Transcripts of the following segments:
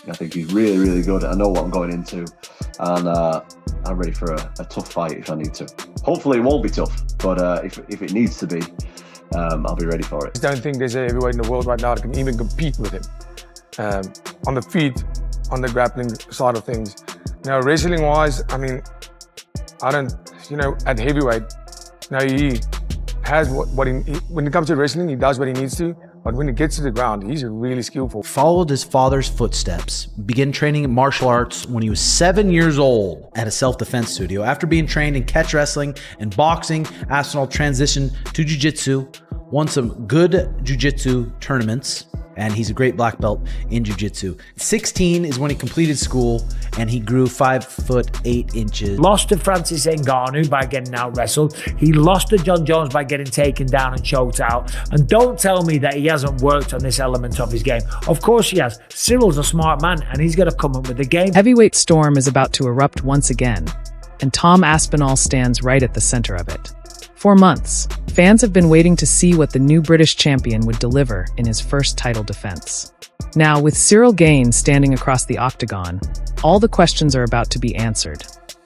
I think he's really, really good. I know what I'm going into, and I'm ready for a tough fight if I need to. Hopefully it won't be tough, but if it needs to be, I'll be ready for it. I don't think there's a heavyweight in the world right now that can even compete with him. On the feet, on the grappling side of things. Now, wrestling-wise, I mean, I don't, at heavyweight, he has when it comes to wrestling, he does what he needs to, but when it gets to the ground, he's really skillful. Followed his father's footsteps, began training martial arts when he was 7 years old at a self-defense studio. After being trained in catch wrestling and boxing, Aspinall transitioned to jiu-jitsu, won some good jiu-jitsu tournaments, and he's a great black belt in jiu-jitsu. 16 is when he completed school, and he grew 5'8". Lost to Francis Ngannou by getting out-wrestled. He lost to John Jones by getting taken down and choked out. And don't tell me that he hasn't worked on this element of his game. Of course he has. Cyryl's a smart man, and he's going to come up with the game. Heavyweight storm is about to erupt once again, and Tom Aspinall stands right at the center of it. For months, fans have been waiting to see what the new British champion would deliver in his first title defense. Now, with Ciryl Gane standing across the Octagon, all the questions are about to be answered.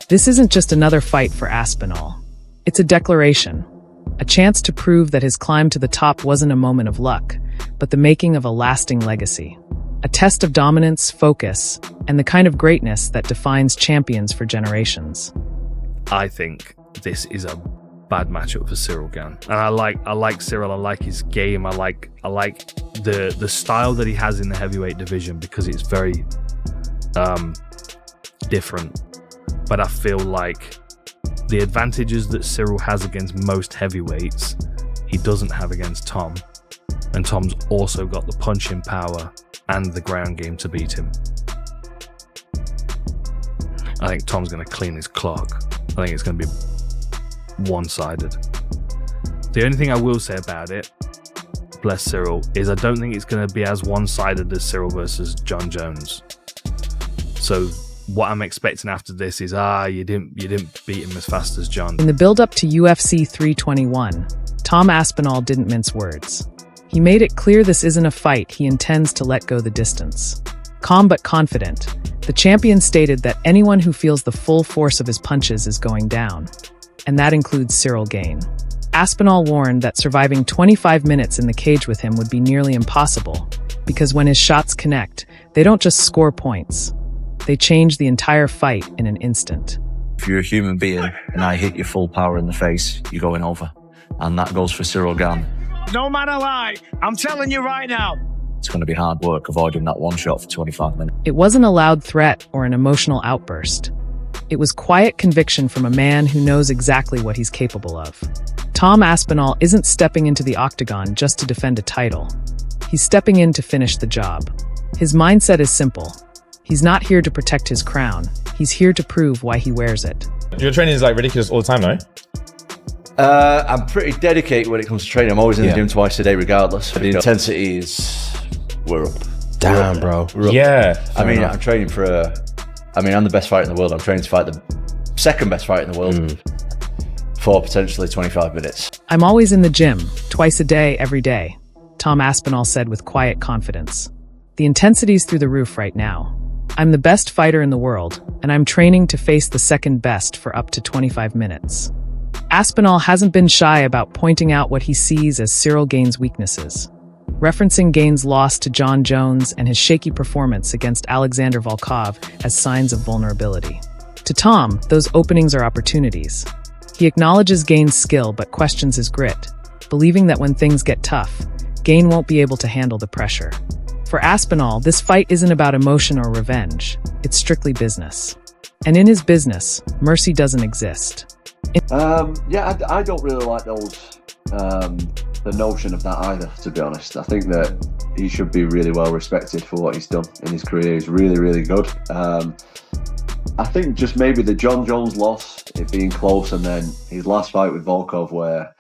This isn't just another fight for Aspinall. It's a declaration, a chance to prove that his climb to the top wasn't a moment of luck, but the making of a lasting legacy. A test of dominance, focus, and the kind of greatness that defines champions for generations. I think this is a bad matchup for Ciryl Gane, and I like Ciryl. I like his game. I like the style that he has in the heavyweight division because it's very different. But I feel like the advantages that Ciryl has against most heavyweights, he doesn't have against Tom, and Tom's also got the punching power and the ground game to beat him. I think Tom's going to clean his clock. I think it's going to be one-sided. The only thing I will say about it, bless Ciryl, is I don't think it's going to be as one-sided as Ciryl versus John Jones. So what I'm expecting after this is, you didn't beat him as fast as John. In the build-up to UFC 321, Tom Aspinall didn't mince words. He made it clear this isn't a fight he intends to let go the distance. Calm but confident, the champion stated that anyone who feels the full force of his punches is going down. And that includes Ciryl Gane. Aspinall warned that surviving 25 minutes in the cage with him would be nearly impossible, because when his shots connect, they don't just score points. They change the entire fight in an instant. If you're a human being and I hit you full power in the face, you're going over. And that goes for Ciryl Gane. No man alive, I'm telling you right now. It's going to be hard work avoiding that one shot for 25 minutes. It wasn't a loud threat or an emotional outburst. It was quiet conviction from a man who knows exactly what he's capable of. Tom Aspinall isn't stepping into the octagon just to defend a title. He's stepping in to finish the job. His mindset is simple. He's not here to protect his crown. He's here to prove why he wears it. Your training is like ridiculous all the time, no? I'm pretty dedicated when it comes to training. I'm always in the gym twice a day regardless. The intensity is, we're up. Damn, bro. Yeah. I mean, I'm training for I'm the best fighter in the world. I'm training to fight the second best fighter in the world for potentially 25 minutes. I'm always in the gym, twice a day, every day, Tom Aspinall said with quiet confidence. The intensity's through the roof right now. I'm the best fighter in the world, and I'm training to face the second best for up to 25 minutes. Aspinall hasn't been shy about pointing out what he sees as Ciryl Gane's weaknesses, referencing Gane's loss to John Jones and his shaky performance against Alexander Volkov as signs of vulnerability. To Tom, those openings are opportunities. He acknowledges Gane's skill but questions his grit, believing that when things get tough, Gane won't be able to handle the pressure. For Aspinall, this fight isn't about emotion or revenge. It's strictly business. And in his business, mercy doesn't exist. I don't really like the notion of that either, to be honest. I think that he should be really well respected for what he's done in his career. He's really, really good. I think just maybe the John Jones loss, it being close, and then his last fight with Volkov where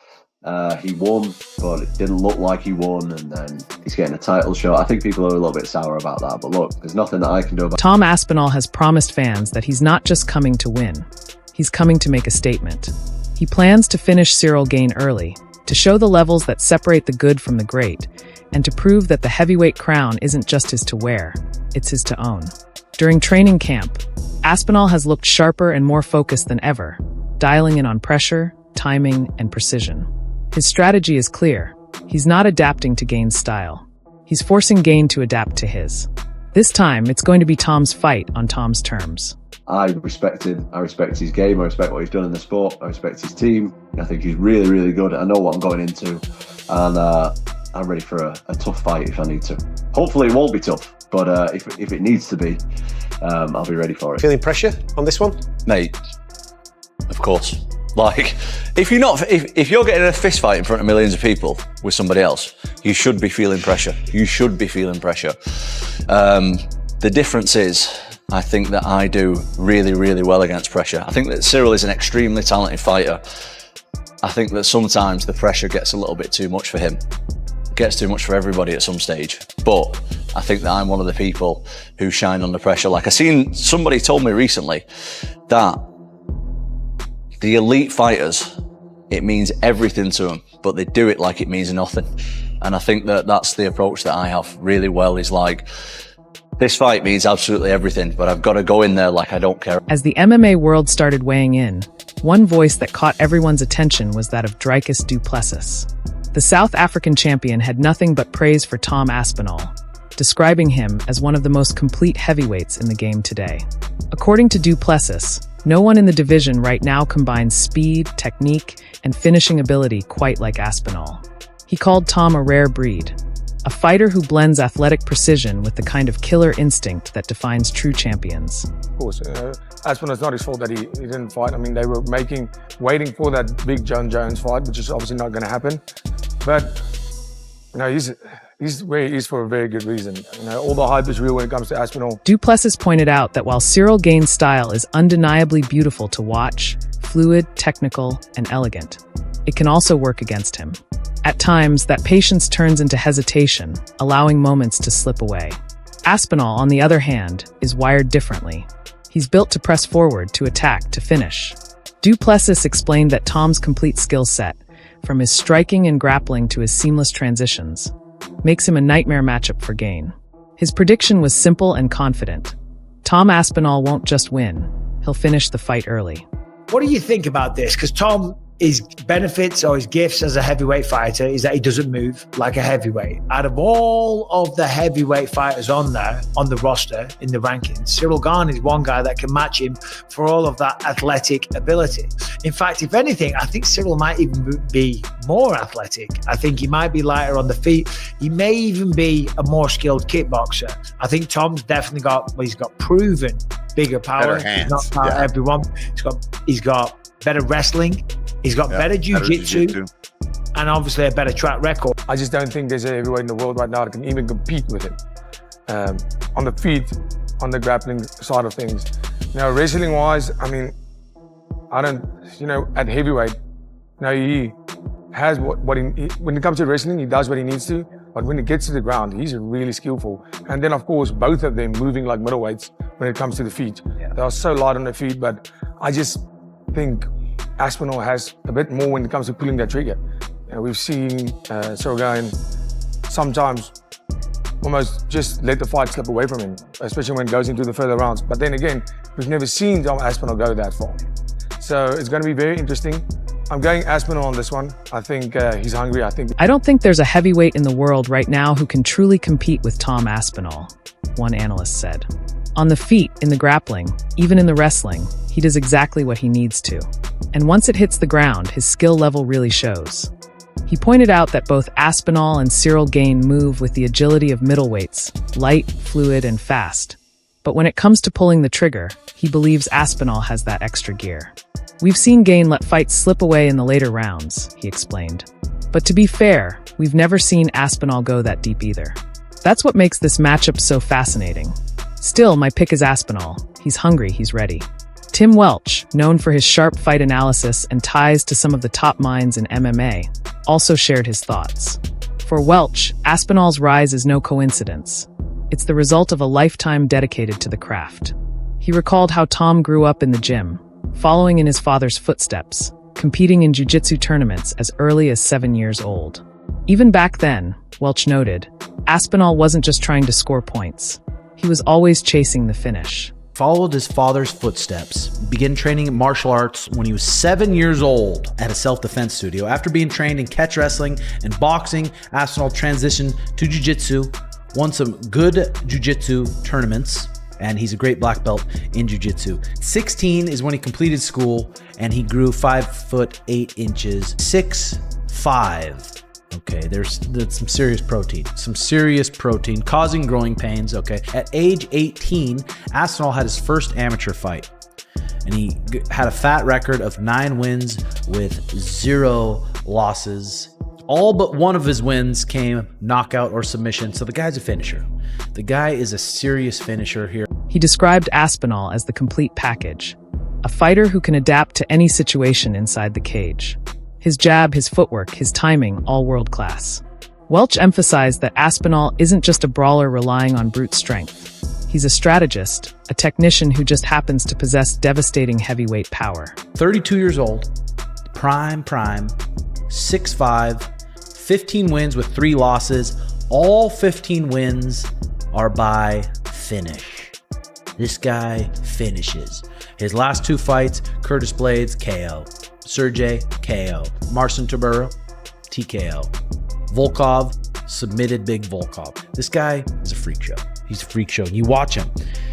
he won, but it didn't look like he won, and then he's getting a title shot. I think people are a little bit sour about that, but look, there's nothing that I can do about it. Tom Aspinall has promised fans that he's not just coming to win. He's coming to make a statement. He plans to finish Ciryl Gane early, to show the levels that separate the good from the great, and to prove that the heavyweight crown isn't just his to wear, it's his to own. During training camp, Aspinall has looked sharper and more focused than ever, dialing in on pressure, timing, and precision. His strategy is clear. He's not adapting to Gane's style. He's forcing Gane to adapt to his. This time, it's going to be Tom's fight on Tom's terms. I respect him. I respect his game. I respect what he's done in the sport. I respect his team. I think he's really, really good. I know what I'm going into. And I'm ready for a tough fight if I need to. Hopefully it won't be tough, but if it needs to be, I'll be ready for it. Feeling pressure on this one? Mate, of course. Like, if you're getting in a fist fight in front of millions of people with somebody else, you should be feeling pressure. You should be feeling pressure. The difference is, I think that I do really, really well against pressure. I think that Ciryl is an extremely talented fighter. I think that sometimes the pressure gets a little bit too much for him. It gets too much for everybody at some stage. But I think that I'm one of the people who shine under pressure. Like somebody told me recently that the elite fighters, it means everything to them, but they do it like it means nothing. And I think that that's the approach that I have really well, is like, this fight means absolutely everything, but I've got to go in there like I don't care. As the MMA world started weighing in, one voice that caught everyone's attention was that of Dricus du Plessis. The South African champion had nothing but praise for Tom Aspinall, describing him as one of the most complete heavyweights in the game today. According to du Plessis, no one in the division right now combines speed, technique, and finishing ability quite like Aspinall. He called Tom a rare breed, a fighter who blends athletic precision with the kind of killer instinct that defines true champions. Of course, Aspinall's not his fault that he didn't fight. I mean, they were waiting for that big John Jones fight, which is obviously not going to happen. But, he's where he is for a very good reason. All the hype is real when it comes to Aspinall. Du Plessis pointed out that while Ciryl Gane's style is undeniably beautiful to watch, fluid, technical, and elegant, it can also work against him. At times, that patience turns into hesitation, allowing moments to slip away. Aspinall, on the other hand, is wired differently. He's built to press forward, to attack, to finish. Du Plessis explained that Tom's complete skill set, from his striking and grappling to his seamless transitions, makes him a nightmare matchup for Gane. His prediction was simple and confident. Tom Aspinall won't just win, he'll finish the fight early. What do you think about this? Because Tom, his benefits or his gifts as a heavyweight fighter is that he doesn't move like a heavyweight. Out of all of the heavyweight fighters on there, on the roster, in the rankings, Ciryl Gane is one guy that can match him for all of that athletic ability. In fact, if anything, I think Ciryl might even be more athletic. I think he might be lighter on the feet. He may even be a more skilled kickboxer. I think Tom's definitely he's got proven bigger power. Better hands. Not about everyone. He's got better wrestling. He's got better jiu-jitsu and obviously a better track record. I just don't think there's a heavyweight in the world right now that can even compete with him. On the feet, on the grappling side of things. Wrestling-wise, I mean, I don't, at heavyweight, he has when it comes to wrestling, he does what he needs to, but when it gets to the ground, he's really skillful. And then, of course, both of them moving like middleweights when it comes to the feet. Yeah. They are so light on the feet, but I just think Aspinall has a bit more when it comes to pulling that trigger. We've seen Ciryl Gane sometimes almost just let the fight slip away from him, especially when it goes into the further rounds. But then again, we've never seen Tom Aspinall go that far. So it's going to be very interesting. I'm going Aspinall on this one. I think he's hungry. I don't think there's a heavyweight in the world right now who can truly compete with Tom Aspinall, one analyst said. On the feet, in the grappling, even in the wrestling, he does exactly what he needs to. And once it hits the ground, his skill level really shows. He pointed out that both Aspinall and Ciryl Gane move with the agility of middleweights, light, fluid, and fast. But when it comes to pulling the trigger, he believes Aspinall has that extra gear. We've seen Gane let fights slip away in the later rounds, he explained. But to be fair, we've never seen Aspinall go that deep either. That's what makes this matchup so fascinating. Still, my pick is Aspinall. He's hungry, he's ready. Tim Welch, known for his sharp fight analysis and ties to some of the top minds in MMA, also shared his thoughts. For Welch, Aspinall's rise is no coincidence. It's the result of a lifetime dedicated to the craft. He recalled how Tom grew up in the gym, following in his father's footsteps, competing in jiu-jitsu tournaments as early as 7 years old. Even back then, Welch noted, Aspinall wasn't just trying to score points. He was always chasing the finish. Followed his father's footsteps, began training in martial arts when he was 7 years old at a self-defense studio. After being trained in catch wrestling and boxing, Aspinall transitioned to jiu-jitsu, won some good jiu-jitsu tournaments, and he's a great black belt in jiu-jitsu. 16 is when he completed school, and he grew 5'8" 6'5". Okay, there's some serious protein, causing growing pains, okay. At age 18, Aspinall had his first amateur fight, and he had a fat record of 9 wins with 0 losses. All but one of his wins came knockout or submission, so the guy's a finisher. The guy is a serious finisher here. He described Aspinall as the complete package, a fighter who can adapt to any situation inside the cage. His jab, his footwork, his timing, all world class. Welch emphasized that Aspinall isn't just a brawler relying on brute strength. He's a strategist, a technician who just happens to possess devastating heavyweight power. 32 years old, prime, 6'5", 15 wins with 3 losses. All 15 wins are by finish. This guy finishes. His last 2 fights, Curtis Blades, KO. Sergey, KO. Marcin Tybura, TKO. Volkov, submitted big Volkov. This guy is a freak show. He's a freak show. You watch him.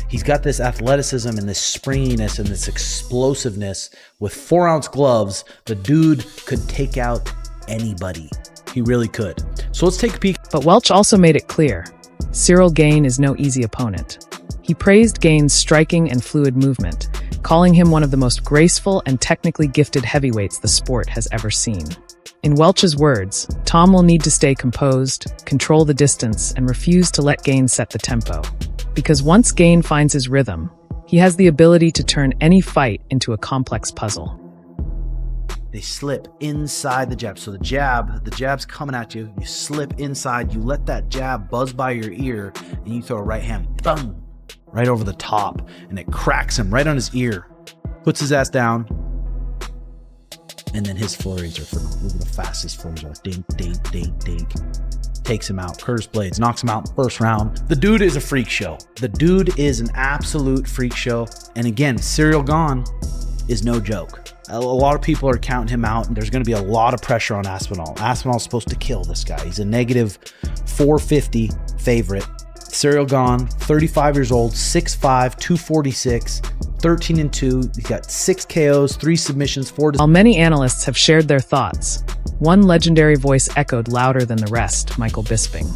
He's got this athleticism and this springiness and this explosiveness. With 4-ounce gloves, the dude could take out anybody. He really could. So let's take a peek. But Welch also made it clear, Ciryl Gane is no easy opponent. He praised Gane's striking and fluid movement, calling him one of the most graceful and technically gifted heavyweights the sport has ever seen. In Welch's words, Tom will need to stay composed, control the distance, and refuse to let Gane set the tempo. Because once Gane finds his rhythm, he has the ability to turn any fight into a complex puzzle. They slip inside the jab. So the jab's coming at you. You slip inside, you let that jab buzz by your ear, and you throw a right hand, boom, right over the top, and it cracks him right on his ear. Puts his ass down, and then his flurries are phenomenal. Look at the fastest flurries are. Dink, dink, dink, dink. Takes him out. Curtis Blades knocks him out in the first round. The dude is a freak show. The dude is an absolute freak show. And again, Ciryl Gane is no joke. A lot of people are counting him out, and there's going to be a lot of pressure on Aspinall. Aspinall's supposed to kill this guy. He's a negative 450 favorite. Ciryl Gane, 35 years old, 6'5", 246, 13-2. He's got 6 KOs, 3 submissions, 4. While many analysts have shared their thoughts, one legendary voice echoed louder than the rest, Michael Bisping.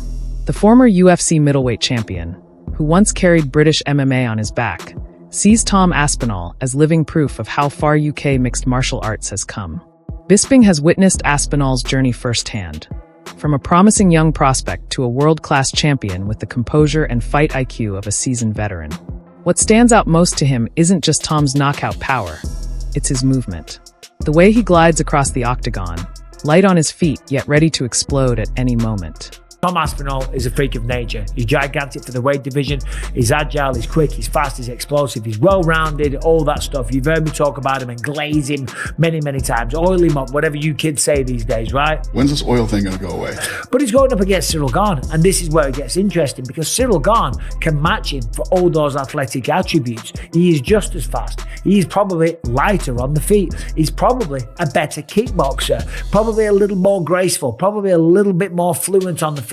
The former UFC middleweight champion, who once carried British MMA on his back, sees Tom Aspinall as living proof of how far UK mixed martial arts has come. Bisping has witnessed Aspinall's journey firsthand, from a promising young prospect to a world-class champion with the composure and fight IQ of a seasoned veteran. What stands out most to him isn't just Tom's knockout power, it's his movement. The way he glides across the octagon, light on his feet yet ready to explode at any moment. Tom Aspinall is a freak of nature. He's gigantic for the weight division. He's agile, he's quick, he's fast, he's explosive, he's well-rounded, all that stuff. You've heard me talk about him and glaze him many, many times. Oil him up, whatever you kids say these days, right? When's this oil thing going to go away? But he's going up against Ciryl Gane, and this is where it gets interesting because Ciryl Gane can match him for all those athletic attributes. He is just as fast. He's probably lighter on the feet. He's probably a better kickboxer, probably a little more graceful, probably a little bit more fluent on the feet.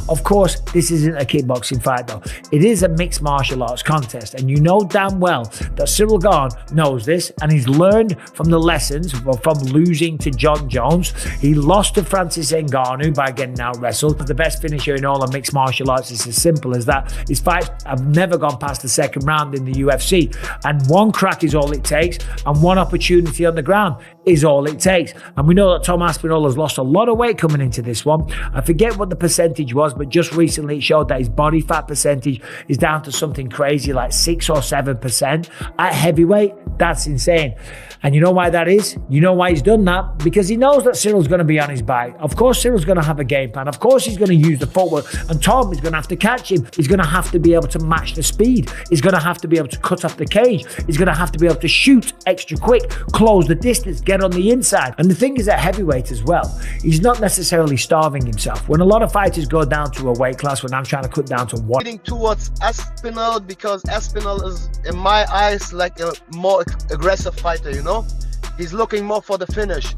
Of course, this isn't a kickboxing fight though. It is a mixed martial arts contest, and you know damn well that Ciryl Gane knows this, and he's learned from the lessons from losing to John Jones. He lost to Francis Ngannou by getting out wrestled. The best finisher in all of mixed martial arts is as simple as that. His fights have never gone past the second round in the UFC, and one crack is all it takes, and one opportunity on the ground is all it takes. And we know that Tom Aspinall has lost a lot of weight coming into this one. I forget what the percentage was, but just recently it showed that his body fat percentage is down to something crazy like 6 or 7%. At heavyweight, That's insane. And you know why that is? You know why he's done that? Because he knows that Cyryl's going to be on his back. Of course, Cyryl's going to have a game plan. Of course, he's going to use the footwork. And Tom is going to have to catch him. He's going to have to be able to match the speed. He's going to have to be able to cut off the cage. He's going to have to be able to shoot extra quick, close the distance, get on the inside. And the thing is, at heavyweight as well, he's not necessarily starving himself. When a lot of fighters go down to a weight class, when I'm trying to cut down to one. Leading towards Aspinall, because Aspinall is, in my eyes, like a more aggressive fighter, you know? He's looking more for the finish.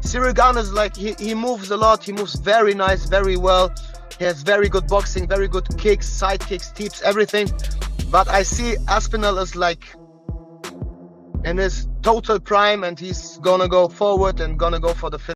Ciryl Gane is like, he moves a lot, he moves very nice, very well. He has very good boxing, very good kicks, side kicks, tips, everything. But I see Aspinall is like in his total prime, and he's gonna go forward and gonna go for the finish.